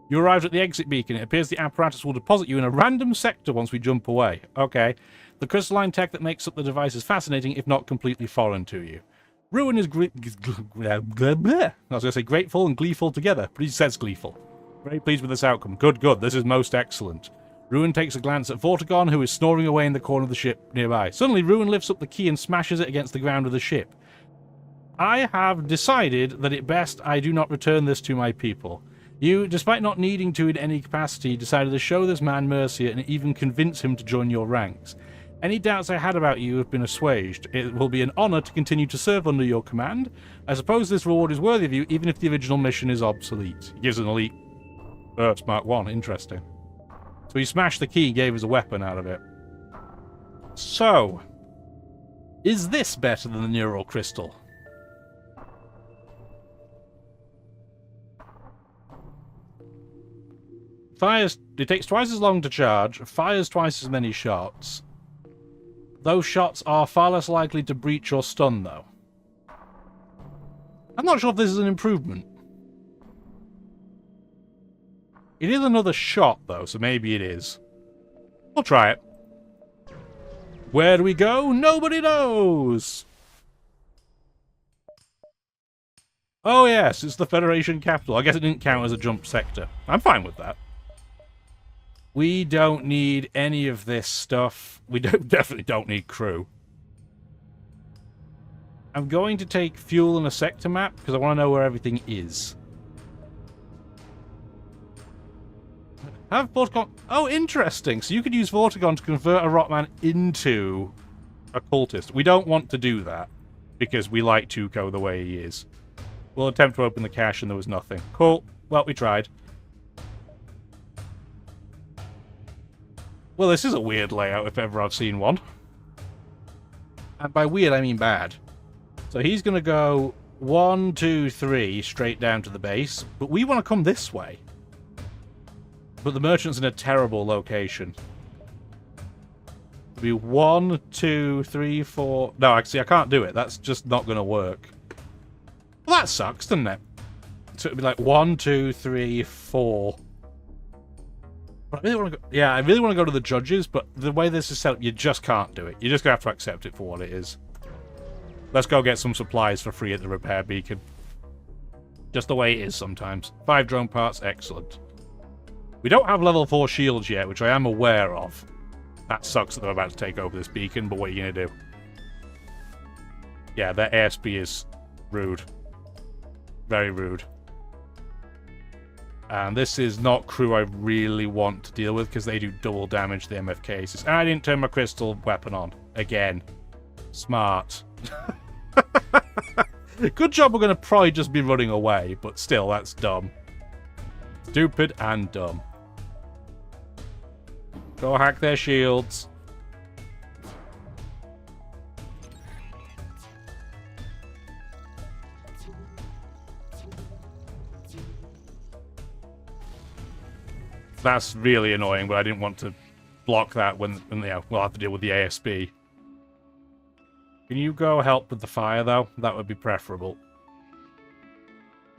You arrived at the exit beacon. It appears the apparatus will deposit you in a random sector once we jump away. Okay. The crystalline tech that makes up the device is fascinating, if not completely foreign to you. Ruin is I was going to say grateful and gleeful together, but he says gleeful. Very pleased with this outcome. Good, good. This is most excellent. Ruin takes a glance at Vortigon, who is snoring away in the corner of the ship nearby. Suddenly, Ruin lifts up the key and smashes it against the ground of the ship. I have decided that it best I do not return this to my people. You, despite not needing to in any capacity, decided to show this man mercy and even convince him to join your ranks. Any doubts I had about you have been assuaged. It will be an honor to continue to serve under your command. I suppose this reward is worthy of you, even if the original mission is obsolete. He gives an elite burst Mark 1. Interesting. So he smashed the key, gave us a weapon out of it. So, is this better than the neural crystal? Fires. It takes twice as long to charge, fires twice as many shots. Those shots are far less likely to breach or stun, though. I'm not sure if this is an improvement. It is another shot, though, so maybe it is. We'll try it. Where do we go? Nobody knows! Oh yes, it's the Federation capital. I guess it didn't count as a jump sector. I'm fine with that. We don't need any of this stuff. We definitely don't need crew. I'm going to take fuel and a sector map, because I want to know where everything is. Have Vortigon... Oh, interesting. So you could use Vortigon to convert a Rotman into a cultist. We don't want to do that, because we like Tuco the way he is. We'll attempt to open the cache and there was nothing. Cool. Well, we tried. Well, this is a weird layout if ever I've seen one. And by weird, I mean bad. So he's going to go 1, 2, 3 straight down to the base, but we want to come this way. But the merchant's in a terrible location. It'll be 1, 2, 3, 4... No, actually, I can't do it. That's just not going to work. Well, that sucks, doesn't it? So it'd be like 1, 2, 3, 4... But I really want to go... Yeah, I really want to go to the judges, but the way this is set up, you just can't do it. You're just going to have to accept it for what it is. Let's go get some supplies for free at the repair beacon. Just the way it is sometimes. 5 drone parts, excellent. We don't have level 4 shields yet, which I am aware of. That sucks that they're about to take over this beacon, but what are you going to do? Yeah, their ASP is rude. Very rude. And this is not crew I really want to deal with, because they do double damage to the MF cases. And I didn't turn my crystal weapon on. Again. Smart. Good job we're going to probably just be running away, but still, that's dumb. Stupid and dumb. Go hack their shields. That's really annoying, but I didn't want to block that when yeah, we'll have to deal with the ASP. Can you go help with the fire, though? That would be preferable.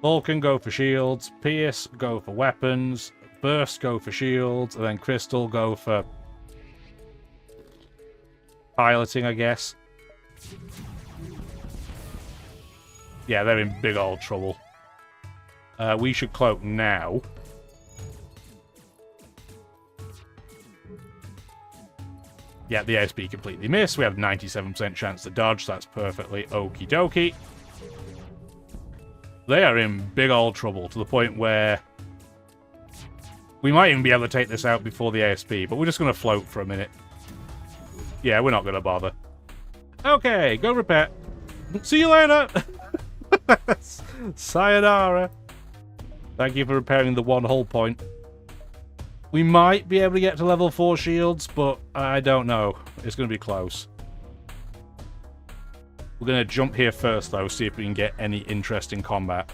Vulcan, go for shields. Pierce, go for weapons. Burst, go for shields. And then Crystal, go for piloting, I guess. Yeah, they're in big old trouble. We should cloak now. Yeah, the ASP completely missed. We have 97% chance to dodge, so that's perfectly okie dokie. They are in big old trouble, to the point where we might even be able to take this out before the ASP, but we're just going to float for a minute. Yeah, we're not going to bother. Okay, go repair. See you later! Sayonara. Thank you for repairing the one hull point. We might be able to get to level 4 shields, but I don't know. It's going to be close. We're going to jump here first, though, see if we can get any interesting combat.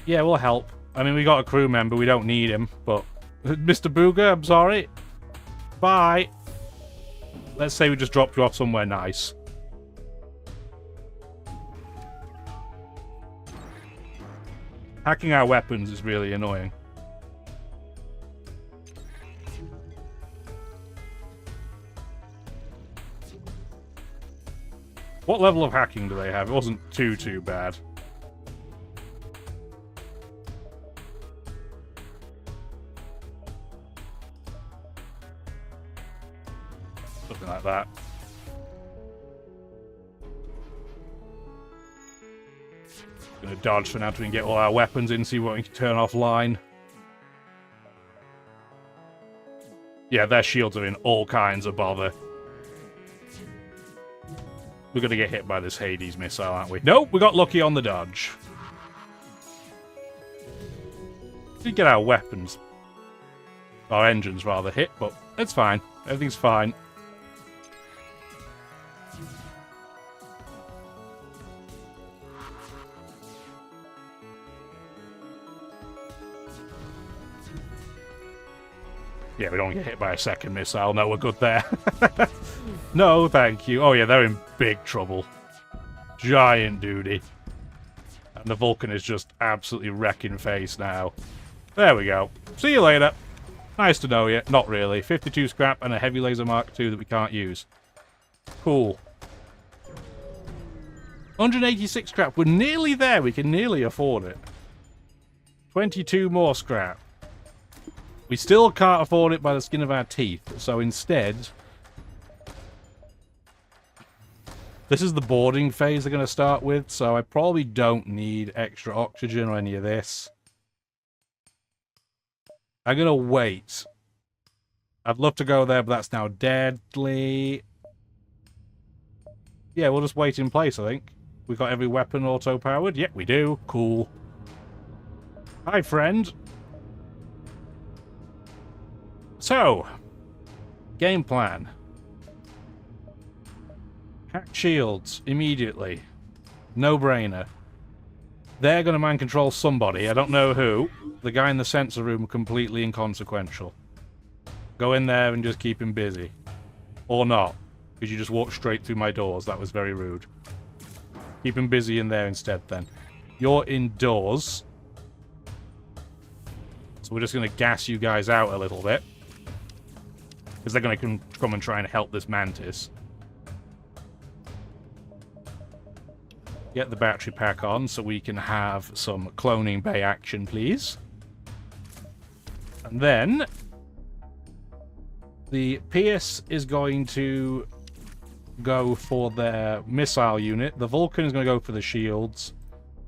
Yeah, we'll help. I mean, we got a crew member. We don't need him, but... Mr. Booger, I'm sorry. Bye. Let's say we just dropped you off somewhere nice. Hacking our weapons is really annoying. What level of hacking do they have? It wasn't too bad. Something like that. Gonna dodge for now until we can get all our weapons in, see what we can turn offline. Yeah, their shields are in all kinds of bother. We're gonna get hit by this Hades missile, aren't we? Nope, we got lucky on the dodge. We get our weapons. Our engines, rather, hit, but it's fine. Everything's fine. Yeah, we don't get hit by a second missile. No, we're good there. No, thank you. Oh, yeah, they're in big trouble. Giant duty. And the Vulcan is just absolutely wrecking face now. There we go. See you later. Nice to know you. Not really. 52 scrap and a heavy laser Mark II that we can't use. Cool. 186 scrap. We're nearly there. We can nearly afford it. 22 more scrap. We still can't afford it by the skin of our teeth, so instead... This is the boarding phase they're going to start with, so I probably don't need extra oxygen or any of this. I'm going to wait. I'd love to go there, but that's now deadly. Yeah, we'll just wait in place, I think. We've got every weapon auto-powered. Yep, we do. Cool. Hi, friend. So, game plan. Hack shields immediately. No-brainer. They're going to mind control somebody. I don't know who. The guy in the sensor room, completely inconsequential. Go in there and just keep him busy. Or not. Because you just walked straight through my doors. That was very rude. Keep him busy in there instead, then. You're indoors. So we're just going to gas you guys out a little bit. Because they're going to come and try and help this mantis. Get the battery pack on so we can have some cloning bay action, please. And then... the Pierce is going to go for their missile unit. The Vulcan is going to go for the shields.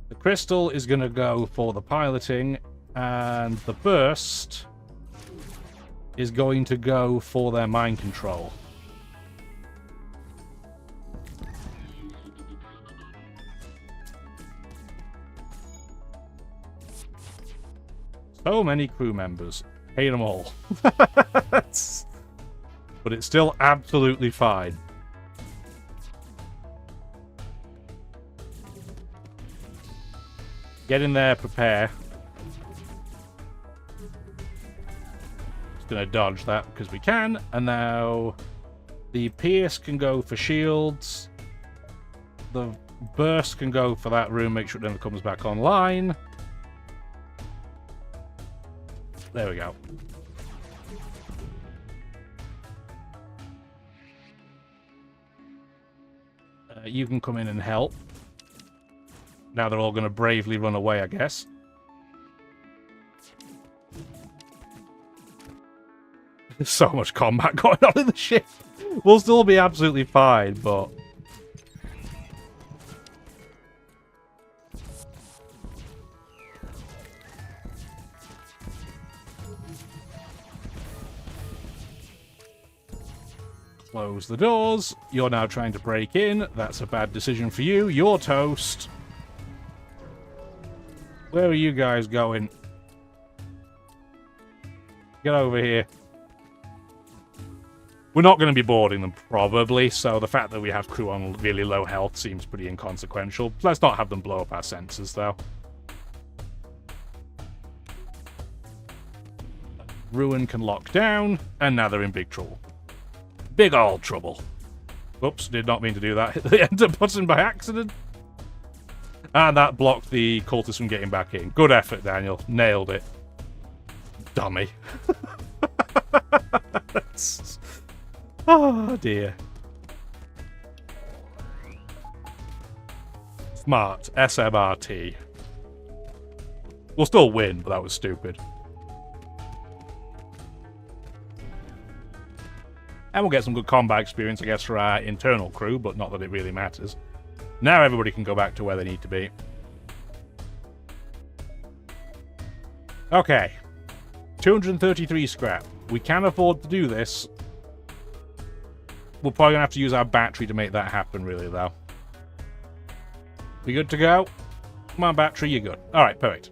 The Crystal is going to go for the piloting. And the Burst... is going to go for their mind control. So many crew members. Hate them all. But it's still absolutely fine. Get in there, prepare. Gonna dodge that because we can, and now the Pierce can go for shields, the Burst can go for that room, make sure it never comes back online. There we go. You can come in and help. Now they're all gonna bravely run away, I guess. There's so much combat going on in the ship. We'll still be absolutely fine, but... Close the doors. You're now trying to break in. That's a bad decision for you. You're toast. Where are you guys going? Get over here. We're not going to be boarding them, probably, so the fact that we have crew on really low health seems pretty inconsequential. Let's not have them blow up our sensors, though. Ruin can lock down, and now they're in big trouble. Big old trouble. Oops, did not mean to do that. Hit the enter button by accident. And that blocked the cultists from getting back in. Good effort, Daniel. Nailed it. Dummy. Oh, dear. Smart. SMRT. We'll still win, but that was stupid. And we'll get some good combat experience, I guess, for our internal crew, but not that it really matters. Now everybody can go back to where they need to be. Okay. 233 scrap. We can afford to do this. We're probably going to have to use our battery to make that happen, really, though. We good to go? Come on, battery, you're good. Alright, perfect.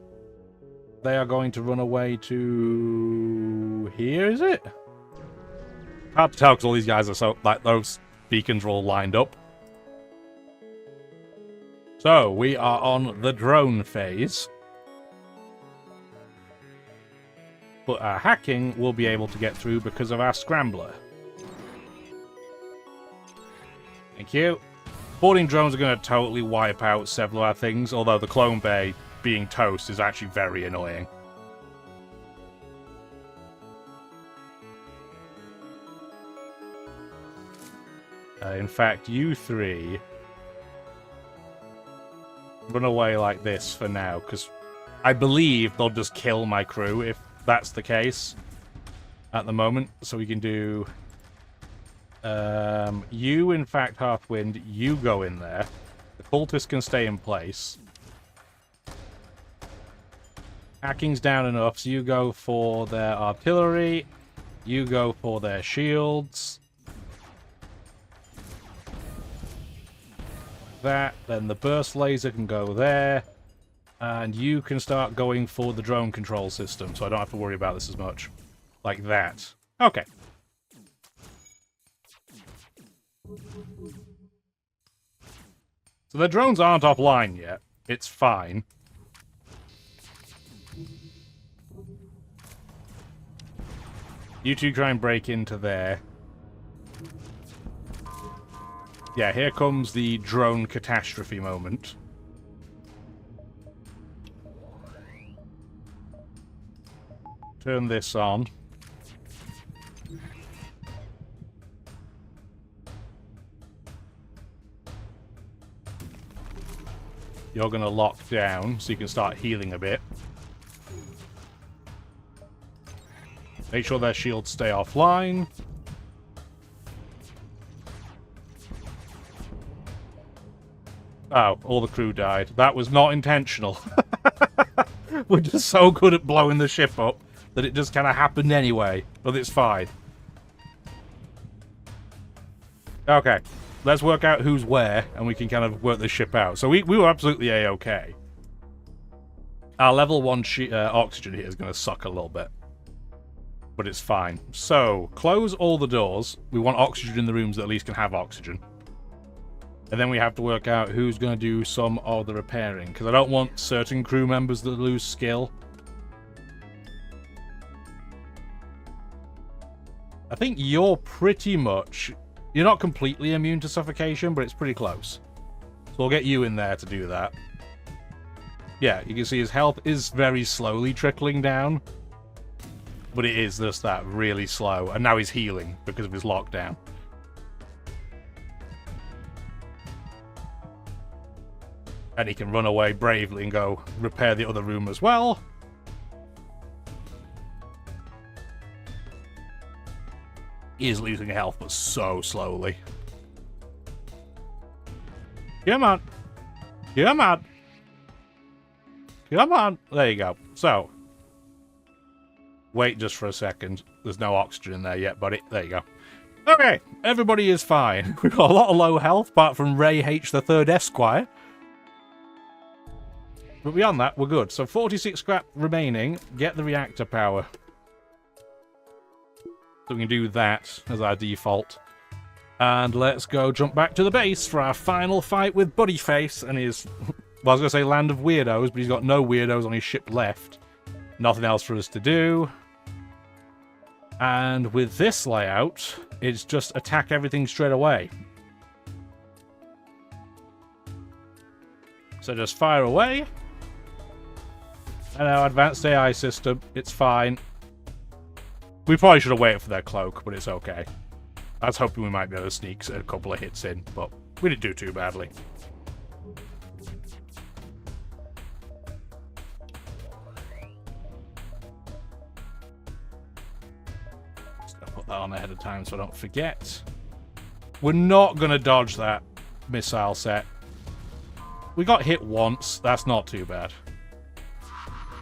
They are going to run away to... here, is it? Hard to tell because all these guys are so... like, those beacons are all lined up. So, we are on the drone phase. But our hacking will be able to get through because of our scrambler. Thank you. Boarding drones are going to totally wipe out several of our things, although the clone bay being toast is actually very annoying. In fact, you three run away like this for now, because I believe they'll just kill my crew if that's the case at the moment. So we can do... you, in fact, Hearthwind, you go in there. The cultists can stay in place. Hacking's down enough, so you go for their artillery. You go for their shields. That, then the burst laser can go there. And you can start going for the drone control system, so I don't have to worry about this as much. Like that. Okay. So the drones aren't offline yet. It's fine. You two try and break into there. Yeah, here comes the drone catastrophe moment. Turn this on. You're going to lock down so you can start healing a bit. Make sure their shields stay offline. Oh, all the crew died. That was not intentional. We're just so good at blowing the ship up that it just kind of happened anyway. But it's fine. Okay. Let's work out who's where, and we can kind of work this ship out. So we were absolutely A-okay. Our level 1 oxygen here is going to suck a little bit. But it's fine. So, close all the doors. We want oxygen in the rooms that at least can have oxygen. And then we have to work out who's going to do some of the repairing. Because I don't want certain crew members that lose skill. I think you're pretty much... You're not completely immune to suffocation, but it's pretty close. So we'll get you in there to do that. Yeah, you can see his health is very slowly trickling down. But it is just that really slow. And now he's healing because of his lockdown. And he can run away bravely and go repair the other room as well. He is losing health, but so slowly. Come on. Come on. Come on. There you go. So. Wait just for a second. There's no oxygen in there yet, buddy. There you go. Okay. Everybody is fine. We've got a lot of low health, apart from Ray H. the Third Esquire. But beyond that, we're good. So 46 scrap remaining. Get the reactor power. So we can do that as our default. And let's go jump back to the base for our final fight with Buddyface and his... Well, I was going to say Land of Weirdos, but he's got no weirdos on his ship left. Nothing else for us to do. And with this layout, it's just attack everything straight away. So just fire away. And our advanced AI system, it's fine. We probably should have waited for their cloak, but it's okay. I was hoping we might be able to sneak a couple of hits in, but we didn't do too badly. Put that on ahead of time so I don't forget. We're not going to dodge that missile set. We got hit once. That's not too bad.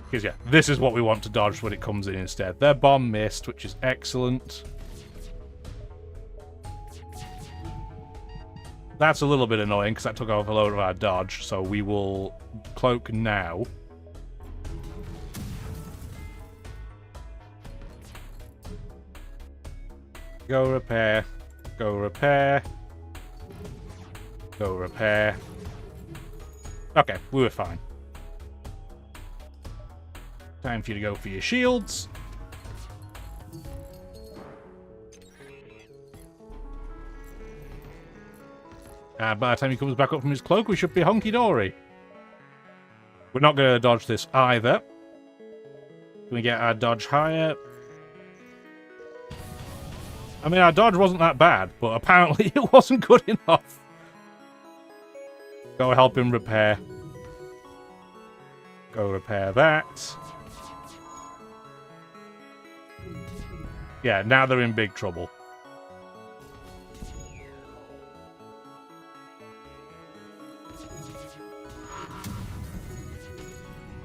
Because, yeah, this is what we want to dodge when it comes in instead. Their bomb missed, which is excellent. That's a little bit annoying because that took off a load of our dodge. So we will cloak now. Go repair. Go repair. Go repair. Okay, we were fine. Time for you to go for your shields. And by the time he comes back up from his cloak, we should be hunky-dory. We're not going to dodge this either. Can we get our dodge higher? I mean, our dodge wasn't that bad, but apparently it wasn't good enough. Go help him repair. Go repair that. Yeah, now they're in big trouble.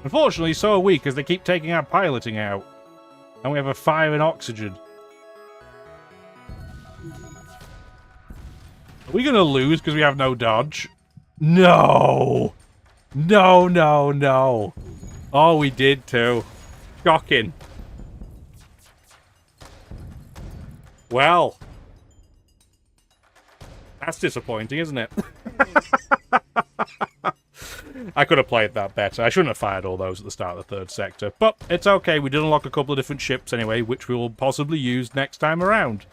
Unfortunately, so are we, because they keep taking our piloting out. And we have a fire in oxygen. Are we going to lose because we have no dodge? No! No, no, no. Oh, we did too. Shocking. Well. That's disappointing, isn't it? I could have played that better. I shouldn't have fired all those at the start of the third sector. But it's okay. We did unlock a couple of different ships anyway, which we will possibly use next time around.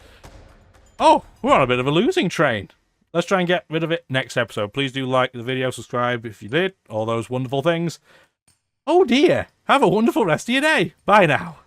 Oh, we're on a bit of a losing train. Let's try and get rid of it next episode. Please do like the video, subscribe if you did, all those wonderful things. Oh dear. Have a wonderful rest of your day. Bye now.